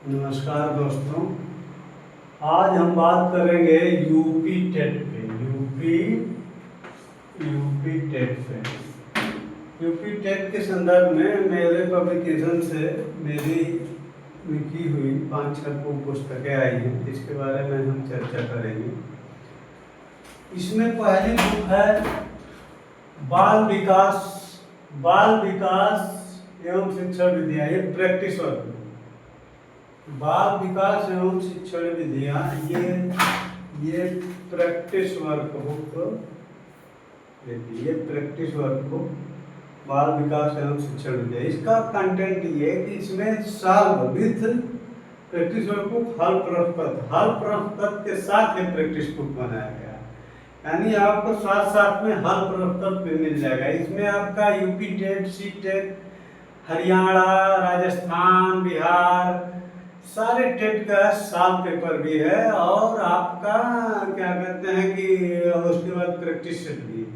नमस्कार दोस्तों। आज हम बात करेंगे यूपी टेट पे। यूपी टेट पे यूपी टेट के संदर्भ में मेरे पब्लिकेशन से मेरी लिखी हुई 5-6 पुस्तकें आई हैं, इसके बारे में हम चर्चा करेंगे। इसमें पहली बुक है बाल विकास एवं शिक्षण विधियाँ, ये प्रैक्टिस वर्क। बाल विकास एवं शिक्षण विधियाँ, ये प्रैक्टिस वर्क बुक, ये प्रैक्टिस वर्क बुक बाल विकास एवं शिक्षण विधियाँ। इसका कंटेंट ये है कि इसमें solve with practice work book हल प्रश्न पत्र के साथ ये प्रैक्टिस बुक बनाया गया, यानी आपको साथ साथ में हल प्रश्न पत्र मिल जाएगा। इसमें आपका UP TET, C TET, Haryana, Rajasthan, Bihar, सारे टेट का सॉल्व पेपर भी है, और आपका क्या कहते हैं कि उसके बाद प्रैक्टिस सेट भी है।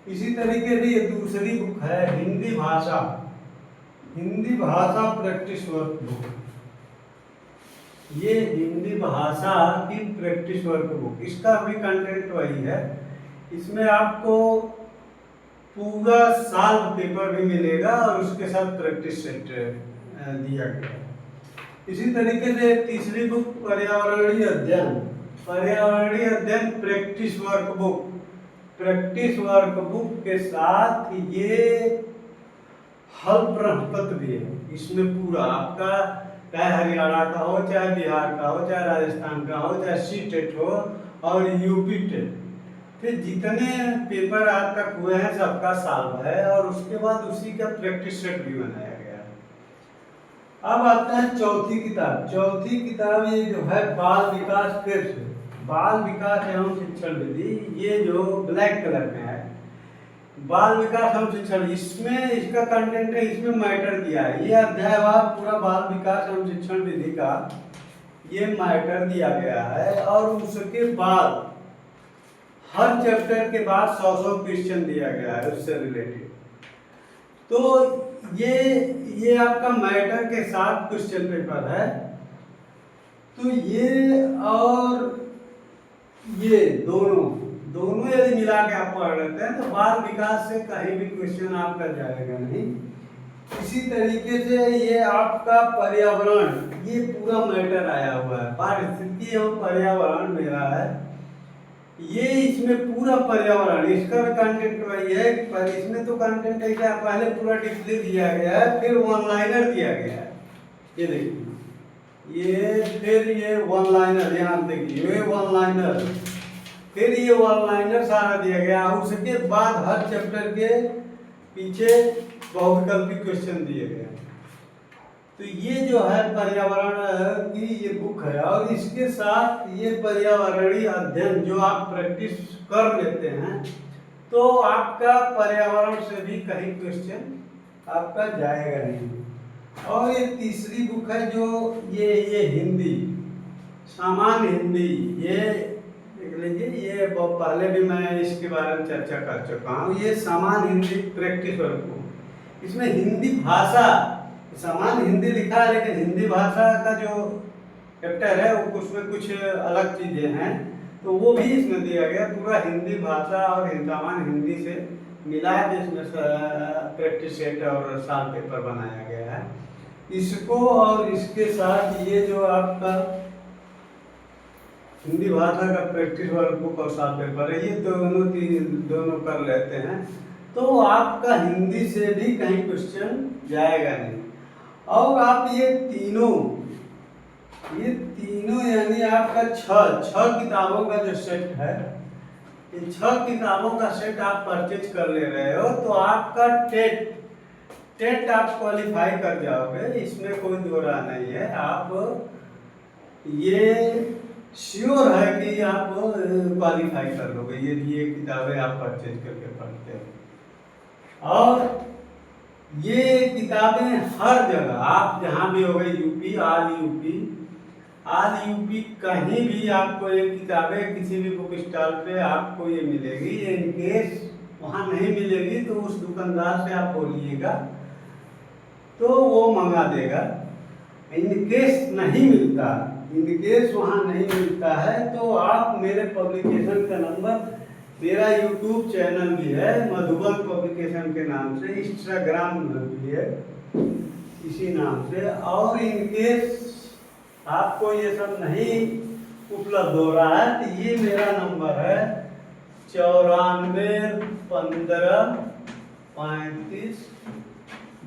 इसी तरीके से ये दूसरी बुक है हिंदी भाषा प्रैक्टिस वर्क बुक। ये हिंदी भाषा की प्रैक्टिस वर्क बुक, इसका भी कंटेंट वही है। इसमें आपको पूरा सॉल्व पेपर भी मिलेगा और उसके साथ प्रैक्टिस सेट दिया गया। इसी तरीके से तीसरी बुक पर्यावरणीय अध्ययन प्रैक्टिस वर्क बुक के साथ ये हल प्रश्न पत्र भी है। इसमें पूरा आपका चाहे हरियाणा का हो, चाहे बिहार का हो, चाहे राजस्थान का हो, चाहे सी टेट हो और यूपी टेट, फिर जितने पेपर आज तक हुए हैं सबका सॉल्व है, और उसके बाद उसी का प्रैक्टिस सेट भी बनाया गया है। अब आता है चौथी किताब ये जो है बाल विकास एवं शिक्षण विधि, ये जो ब्लैक कलर में है, बाल विकास एवं शिक्षण, इसमें इसका कंटेंट है, इसमें मैटर दिया है। ये अध्यायवार पूरा बाल विकास एवं शिक्षण विधि का ये मैटर दिया गया है, और उसके बाद हर चैप्टर के बाद 100 क्वेश्चन दिया गया है उससे रिलेटेड। तो ये आपका मैटर के साथ क्वेश्चन पेपर है। तो ये और ये दोनों यदि मिला के आप पढ़ लेते हैं तो बाल विकास से कहीं भी क्वेश्चन आपका जाएगा नहीं। इसी तरीके से ये आपका पर्यावरण, ये पूरा मैटर आया हुआ है, पारिस्थितिकी एवं पर्यावरण मेरा है, ये इसमें पूरा पर्यावरण, इसका भी कंटेंट वही है। पर इसमें तो कंटेंट है क्या, पहले पूरा डिस्प्ले दिया गया है, फिर वन लाइनर दिया गया है। ये देखिए, फिर ये वन लाइनर, यहाँ देखिए ये वन लाइनर, फिर ये वन लाइनर सारा दिया गया। उसके बाद हर चैप्टर के पीछे बहुविकल्पी क्वेश्चन दिए गए। तो ये जो है पर्यावरण की ये बुक है, और इसके साथ ये पर्यावरणीय अध्ययन जो आप प्रैक्टिस कर लेते हैं तो आपका पर्यावरण से भी कहीं क्वेश्चन आपका जाएगा नहीं। और ये तीसरी बुक है जो ये हिंदी, सामान्य हिंदी, ये देख लीजिए, ये पहले भी मैं इसके बारे में चर्चा कर चुका हूँ। ये सामान्य हिंदी प्रैक्टिस वर्क बुक, इसमें हिंदी भाषा, सामान्य हिंदी लिखा है, लेकिन हिंदी भाषा का जो चैप्टर है उसमें कुछ अलग चीजें हैं, तो वो भी इसमें दिया गया। पूरा हिंदी भाषा और सामान्य हिंदी से मिला है, जिसमें प्रैक्टिस सेट और सॉल्व पेपर बनाया गया है। इसको और इसके साथ ये जो आपका हिंदी भाषा का प्रैक्टिस वर्क बुक और सॉल्व पेपर है, ये दोनों कर लेते हैं तो आपका हिंदी से भी कहीं क्वेश्चन जाएगा नहीं। और आप ये तीनों यानी आपका छह किताबों का जो सेट है, ये 6 किताबों का सेट आप परचेज कर ले रहे हो तो आपका टेट आप क्वालिफाई कर जाओगे, इसमें कोई दो राय नहीं है। आप ये श्योर है कि आप क्वालिफाई कर लोगे यदि ये किताबें आप परचेज करके पढ़ते हो। और ये किताबें हर जगह आप जहाँ भी हो गए, यूपी, आज यूपी कहीं भी आपको ये किताबें किसी भी बुक स्टॉल पे आपको ये मिलेगी। इनकेस वहाँ नहीं मिलेगी तो उस दुकानदार से आप बोलिएगा तो वो मंगा देगा। इन केस नहीं मिलता, इन केस वहाँ नहीं मिलता है तो आप मेरे पब्लिकेशन का नंबर, मेरा यूट्यूब चैनल भी है मधुबन पब्लिकेशन के नाम से, इंस्टाग्राम भी है इसी नाम से। और इन केस आपको ये सब नहीं उपलब्ध हो रहा है तो ये मेरा नंबर है 94 35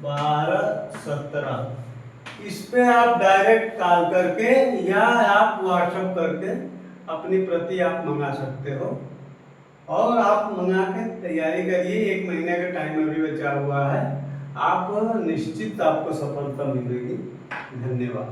12 17। इस पे आप डायरेक्ट कॉल करके या आप व्हाट्सएप करके अपनी प्रति आप मंगा सकते हो और आप मंगा के तैयारी करिए। 1 महीने का टाइम अभी बचा हुआ है, आप निश्चित आपको सफलता मिलेगी। धन्यवाद।